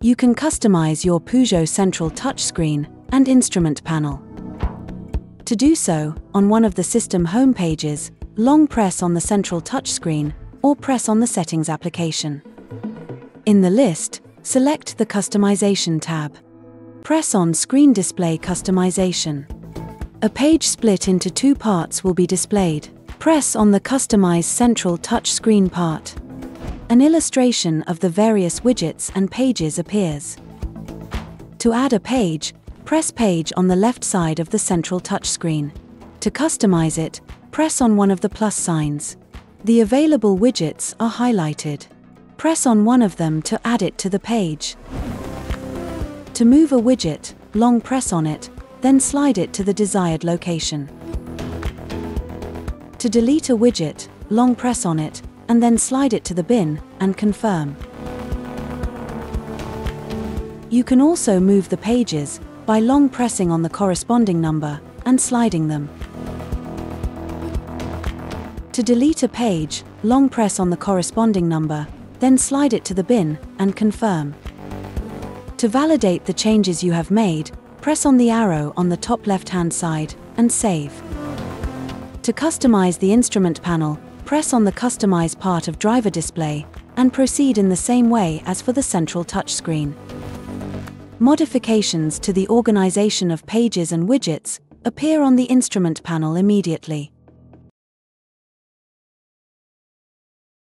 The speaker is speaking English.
You can customize your Peugeot central touchscreen and instrument panel. To do so, on one of the system home pages, long press on the central touchscreen or press on the Settings application. In the list, select the Customization tab. Press on Screen Display Customization. A page split into two parts will be displayed. Press on the Customize Central Touchscreen part. An illustration of the various widgets and pages appears. To add a page, press Page on the left side of the central touchscreen. To customize it, press on one of the plus signs. The available widgets are highlighted. Press on one of them to add it to the page. To move a widget, long press on it, then slide it to the desired location. To delete a widget, long press on it, and then slide it to the bin, and confirm. You can also move the pages by long pressing on the corresponding number and sliding them. To delete a page, long press on the corresponding number, then slide it to the bin, and confirm. To validate the changes you have made, press on the arrow on the top left-hand side, and save. To customize the instrument panel, press on the Customize part of Driver Display, and proceed in the same way as for the central touchscreen. Modifications to the organization of pages and widgets appear on the instrument panel immediately.